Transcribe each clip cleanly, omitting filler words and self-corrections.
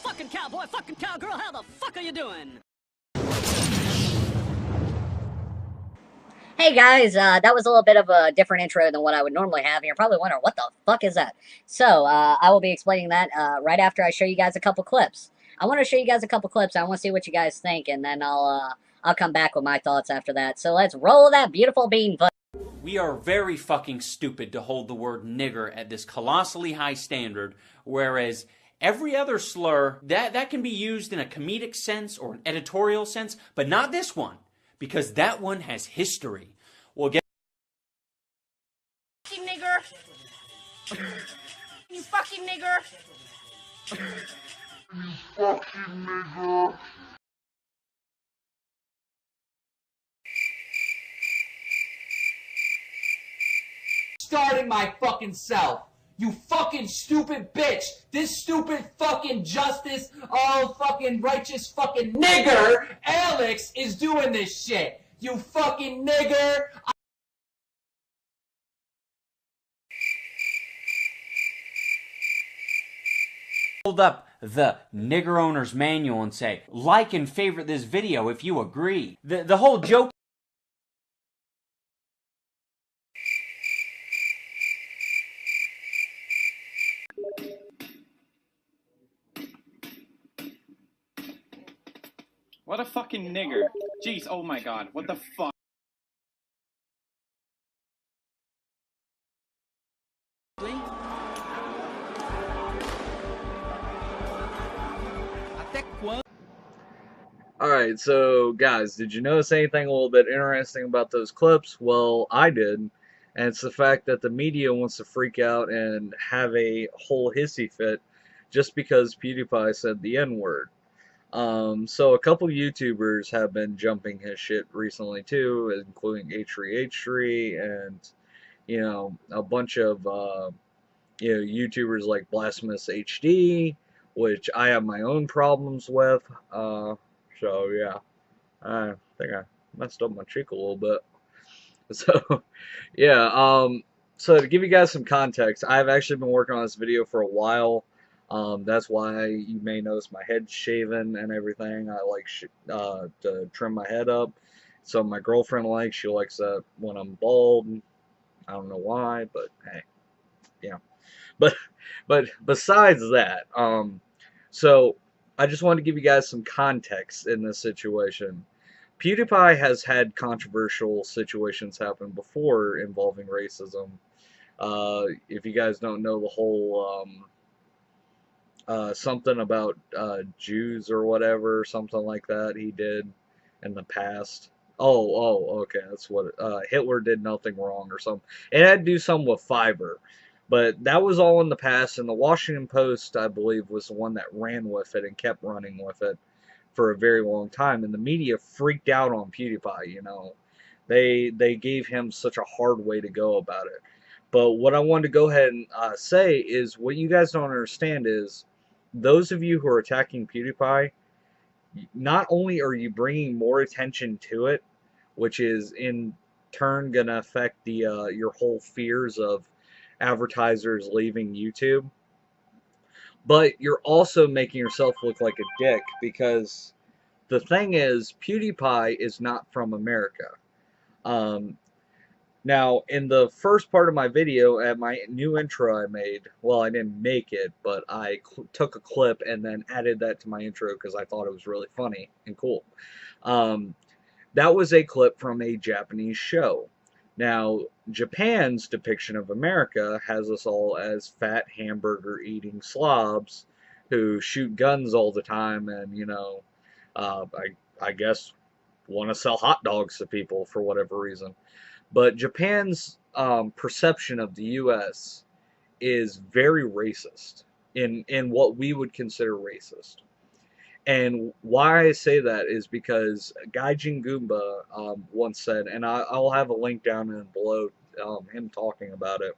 fucking cowboy, fucking cowgirl, how the fuck are you doing? Hey guys, that was a little bit of a different intro than what I would normally have, and you're probably wondering, what the fuck is that? So, I will be explaining that right after I show you guys a couple clips. I want to show you guys a couple clips, I want to see what you guys think, and then I'll come back with my thoughts after that. So let's roll that beautiful bean footage. We are very fucking stupid to hold the word nigger at this colossally high standard, whereas every other slur, that can be used in a comedic sense or an editorial sense, but not this one, because that one has history. We'll get fucking nigger. You fucking nigger. You fucking nigger. Starting my fucking self. You fucking stupid bitch. This stupid fucking justice, all fucking righteous fucking nigger, Alex, is doing this shit. You fucking nigger. hold up the nigger owner's manual and say, like and favorite this video if you agree. The whole joke. What a fucking nigger. Jeez, oh my god, what the fuck? Alright, so guys, did you notice anything a little bit interesting about those clips? Well, I did, and it's the fact that the media wants to freak out and have a whole hissy fit just because PewDiePie said the N-word. So a couple YouTubers have been jumping his shit recently too, including H3H3 and, you know, a bunch of, YouTubers like Blasphemous HD, which I have my own problems with, so yeah, I think I messed up my cheek a little bit. So, yeah, so to give you guys some context, I've actually been working on this video for a while. That's why you may notice my head shaven and everything. I like to trim my head up. So my girlfriend likes, she likes that when I'm bald. I don't know why, but hey, yeah. But besides that, so I just wanted to give you guys some context in this situation. PewDiePie has had controversial situations happen before involving racism. If you guys don't know the whole something about Jews or whatever, something like that he did in the past. Oh, okay, that's what Hitler did nothing wrong or something. It had to do something with fiber. But that was all in the past, and the Washington Post, I believe, was the one that ran with it and kept running with it for a very long time. And the media freaked out on PewDiePie, you know. They gave him such a hard way to go about it. But what I wanted to go ahead and say is, what you guys don't understand is, those of you who are attacking PewDiePie, not only are you bringing more attention to it, which is in turn going to affect the your whole fears of advertisers leaving YouTube, but you're also making yourself look like a dick, because the thing is, PewDiePie is not from America. Now, in the first part of my video, at my new intro I made, well, I didn't make it, but I took a clip and then added that to my intro because I thought it was really funny and cool. That was a clip from a Japanese show. Now, Japan's depiction of America has us all as fat hamburger-eating slobs who shoot guns all the time and, you know, I guess want to sell hot dogs to people for whatever reason. But Japan's perception of the U.S. is very racist in what we would consider racist. And why I say that is because Gaijin Goomba once said, and I'll have a link down in below, him talking about it.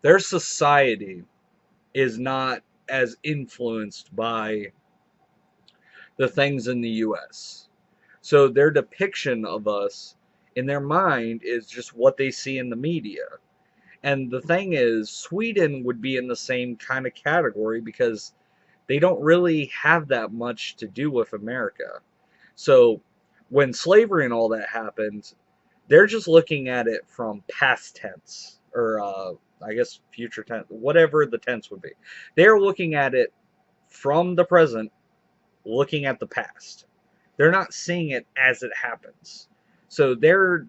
Their society is not as influenced by the things in the U.S. So their depiction of us in their mind is just what they see in the media. And the thing is, Sweden would be in the same kind of category because they don't really have that much to do with America. So when slavery and all that happened, they're just looking at it from past tense, or I guess future tense, whatever the tense would be. They're looking at it from the present, looking at the past. They're not seeing it as it happens. So their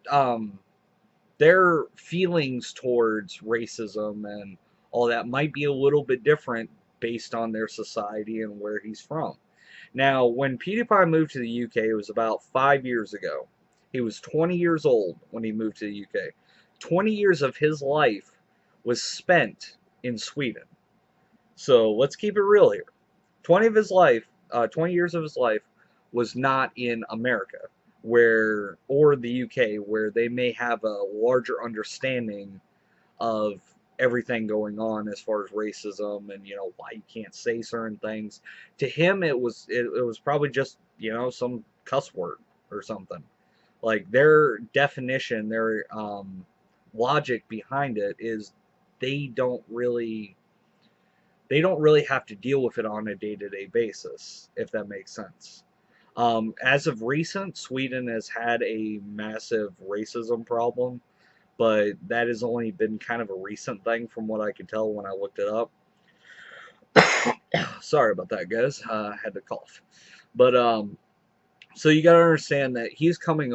feelings towards racism and all that might be a little bit different based on their society and where he's from. Now, when PewDiePie moved to the UK, it was about 5 years ago. He was 20 years old when he moved to the UK. 20 years of his life was spent in Sweden. So let's keep it real here. 20 years of his life was not in America, or the UK, where they may have a larger understanding of everything going on as far as racism and why you can't say certain things. To him, it was probably just some cuss word or something. Like their definition, their logic behind it is they don't really have to deal with it on a day-to-day basis, if that makes sense. As of recent, Sweden has had a massive racism problem, but that has only been kind of a recent thing from what I could tell when I looked it up. Sorry about that, guys. I had to cough. But so you got to understand that he's coming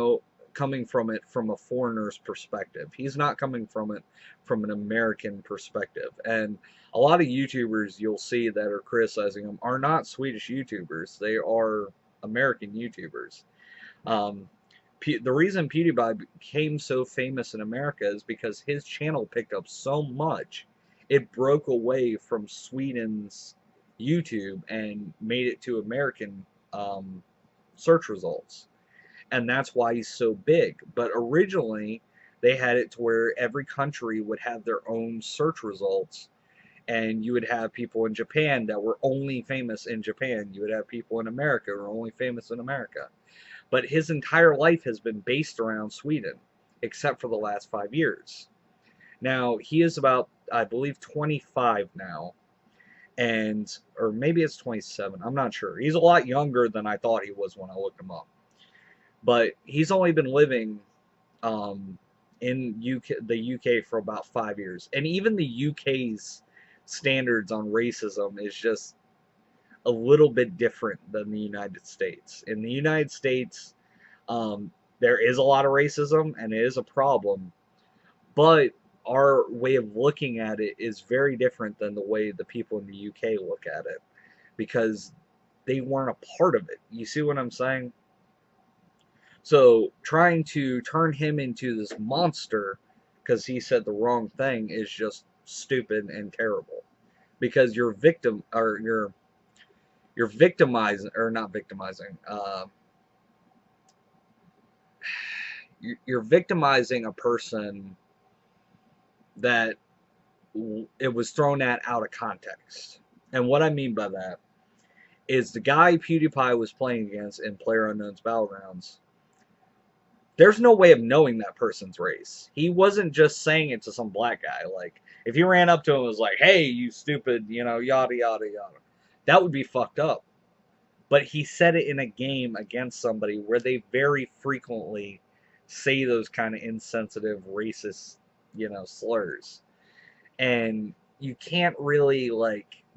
from it from a foreigner's perspective. He's not coming from it from an American perspective. And a lot of YouTubers you'll see that are criticizing him are not Swedish YouTubers. They are American YouTubers. The reason PewDiePie became so famous in America is because his channel picked up so much, it broke away from Sweden's YouTube and made it to American search results. And that's why he's so big. But originally, they had it to where every country would have their own search results, and you would have people in Japan that were only famous in Japan. You would have people in America who were only famous in America. But his entire life has been based around Sweden, except for the last 5 years. Now, he is about, I believe, 25 now, or maybe it's 27. I'm not sure. He's a lot younger than I thought he was when I looked him up. But he's only been living in the UK for about 5 years. And even the UK's standards on racism is just a little bit different than the United States. In the United States, there is a lot of racism, and it is a problem. But our way of looking at it is very different than the way the people in the UK look at it, because they weren't a part of it. You see what I'm saying? So trying to turn him into this monster because he said the wrong thing is just stupid and terrible. Because you're victimizing, or not victimizing. You're victimizing a person that it was thrown at out of context. And what I mean by that is the guy PewDiePie was playing against in PlayerUnknown's Battlegrounds, there's no way of knowing that person's race. He wasn't just saying it to some black guy. Like, if you ran up to him and was like, hey, you stupid, yada, yada, yada, that would be fucked up. But he said it in a game against somebody where they very frequently say those kind of insensitive, racist, slurs. And you can't really,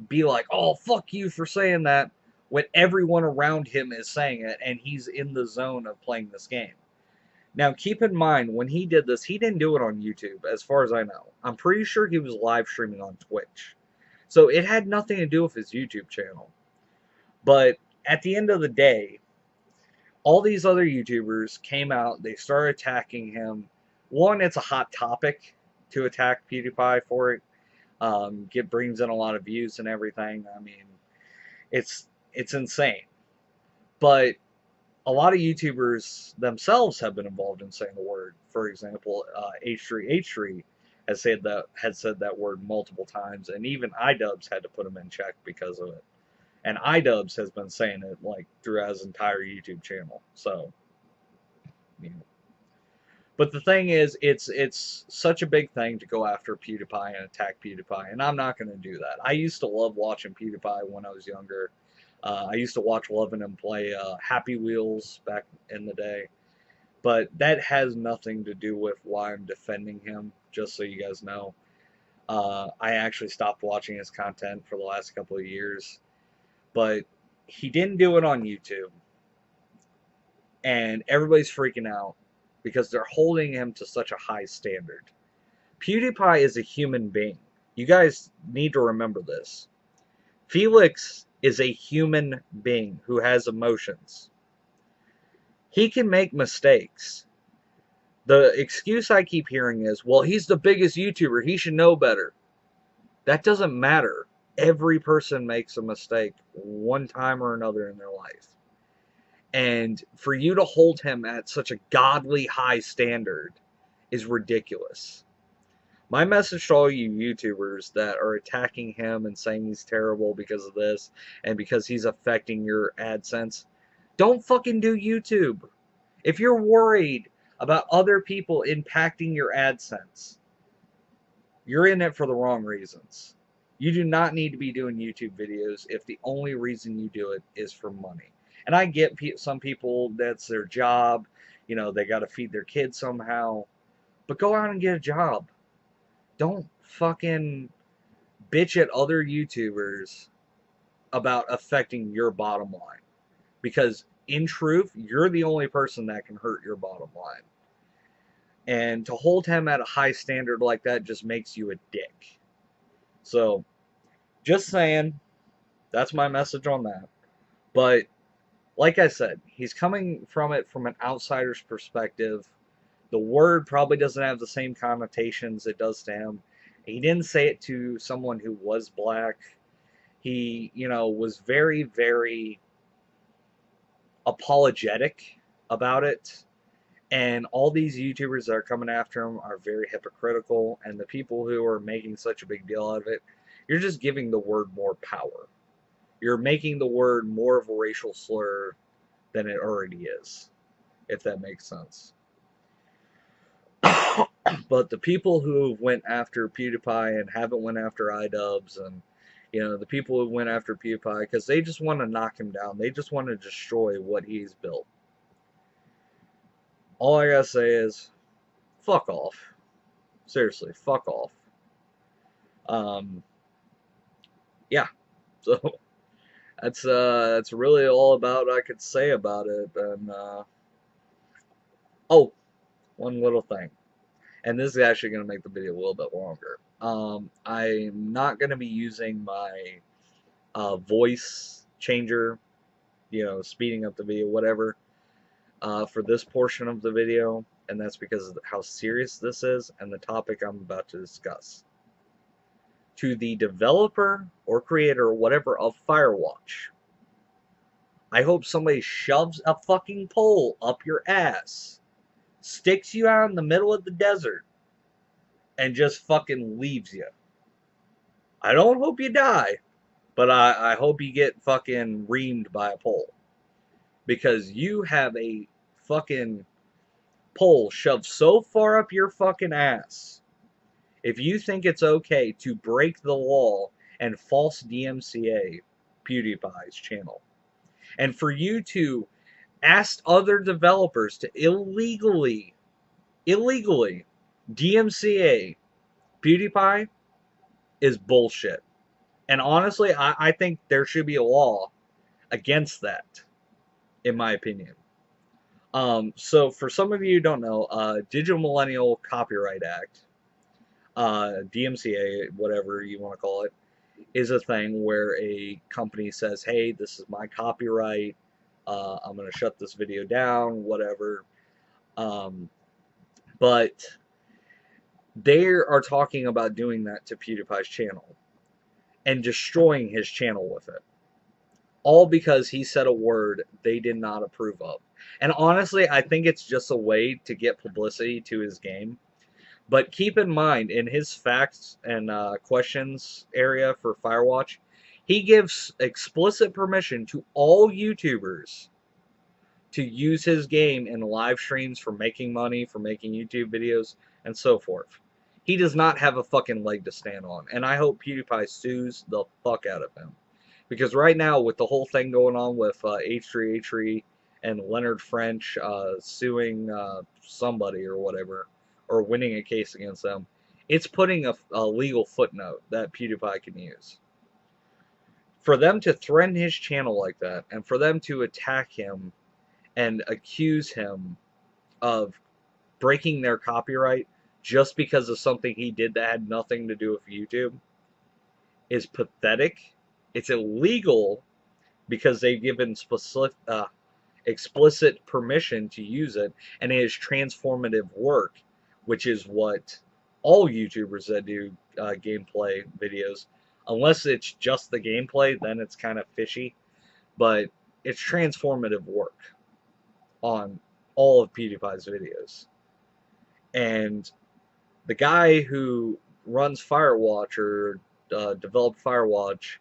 be like, oh, fuck you for saying that, when everyone around him is saying it and he's in the zone of playing this game. Now, keep in mind, when he did this, he didn't do it on YouTube, as far as I know. I'm pretty sure he was live streaming on Twitch. So it had nothing to do with his YouTube channel. But at the end of the day, all these other YouTubers came out, they started attacking him. One, it's a hot topic to attack PewDiePie for it. Brings in a lot of views and everything. I mean, it's insane. But a lot of YouTubers themselves have been involved in saying the word. For example, H3H3 has said that word multiple times, and even iDubbbz had to put him in check because of it. And iDubbbz has been saying it throughout his entire YouTube channel. So, But the thing is, it's such a big thing to go after PewDiePie and attack PewDiePie, and I'm not going to do that. I used to love watching PewDiePie when I was younger. I used to watch loving him play Happy Wheels back in the day. But that has nothing to do with why I'm defending him, just so you guys know. I actually stopped watching his content for the last couple of years. But he didn't do it on YouTube. And everybody's freaking out because they're holding him to such a high standard. PewDiePie is a human being. You guys need to remember this. Felix is a human being who has emotions. He can make mistakes. The excuse I keep hearing is, well, he's the biggest YouTuber. He should know better. That doesn't matter. Every person makes a mistake one time or another in their life. And for you to hold him at such a godly high standard is ridiculous. My message to all you YouTubers that are attacking him and saying he's terrible because of this and because he's affecting your AdSense, don't fucking do YouTube. If you're worried about other people impacting your AdSense, you're in it for the wrong reasons. You do not need to be doing YouTube videos if the only reason you do it is for money. And I get some people, that's their job. You know, they got to feed their kids somehow. But go out and get a job. Don't fucking bitch at other YouTubers about affecting your bottom line. Because in truth, you're the only person that can hurt your bottom line. And to hold him at a high standard like that just makes you a dick. So, just saying, that's my message on that. But like I said, he's coming from it from an outsider's perspective. The word probably doesn't have the same connotations it does to him. He didn't say it to someone who was black. He, you know, was very, very apologetic about it. And all these YouTubers that are coming after him are very hypocritical. And the people who are making such a big deal out of it, you're just giving the word more power. You're making the word more of a racial slur than it already is, if that makes sense. But the people who went after PewDiePie and haven't went after iDubbbz, and you know, the people who went after PewDiePie because they just want to knock him down, they just want to destroy what he's built. All I gotta say is, fuck off. Seriously, fuck off. Yeah. So that's really all about I could say about it. And oh, one little thing, and this is actually going to make the video a little bit longer. I'm not going to be using my voice changer, you know, speeding up the video, whatever, for this portion of the video, and that's because of how serious this is and the topic I'm about to discuss. To the developer or creator or whatever of Firewatch, I hope somebody shoves a fucking pole up your ass, sticks you out in the middle of the desert, and just fucking leaves you. I don't hope you die, but I hope you get fucking reamed by a pole. Because you have a fucking pole shoved so far up your fucking ass. If you think it's okay to break the law and false DMCA PewDiePie's channel, and for you to ask other developers to illegally DMCA PewDiePie is bullshit. And honestly, I think there should be a law against that, in my opinion. So for some of you who don't know, Digital Millennial Copyright Act, DMCA, whatever you want to call it, is a thing where a company says, hey, this is my copyright, I'm going to shut this video down, whatever. But they are talking about doing that to PewDiePie's channel and destroying his channel with it. All because he said a word they did not approve of. And honestly, I think it's just a way to get publicity to his game. But keep in mind, in his facts and questions area for Firewatch, he gives explicit permission to all YouTubers to use his game in live streams for making money, for making YouTube videos, and so forth. He does not have a fucking leg to stand on, and I hope PewDiePie sues the fuck out of him. Because right now, with the whole thing going on with H3H3 and Leonard French suing somebody or whatever, or winning a case against them, it's putting a legal footnote that PewDiePie can use. For them to threaten his channel like that, and for them to attack him and accuse him of breaking their copyright just because of something he did that had nothing to do with YouTube, is pathetic. It's illegal because they've given explicit permission to use it, and it is transformative work, which is what all YouTubers that do gameplay videos, unless it's just the gameplay, then it's kind of fishy, but it's transformative work on all of PewDiePie's videos. And the guy who runs Firewatch, or developed Firewatch,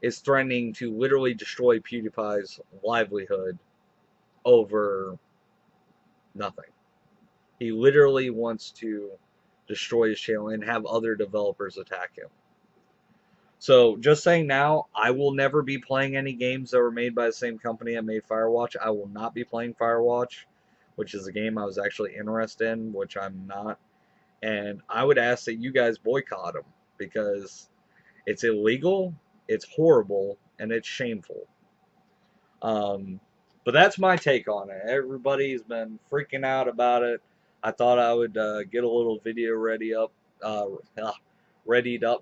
is threatening to literally destroy PewDiePie's livelihood over nothing. He literally wants to destroy his channel and have other developers attack him. So, just saying now, I will never be playing any games that were made by the same company that made Firewatch. I will not be playing Firewatch, which is a game I was actually interested in, which I'm not. And I would ask that you guys boycott them, because it's illegal, it's horrible, and it's shameful. But that's my take on it. Everybody's been freaking out about it. I thought I would get a little video readied up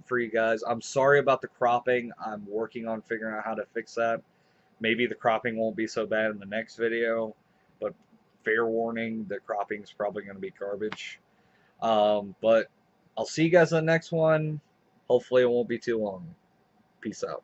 for you guys. I'm sorry about the cropping. I'm working on figuring out how to fix that. Maybe the cropping won't be so bad in the next video, but fair warning, the cropping is probably going to be garbage. But I'll see you guys in the next one. Hopefully it won't be too long. Peace out.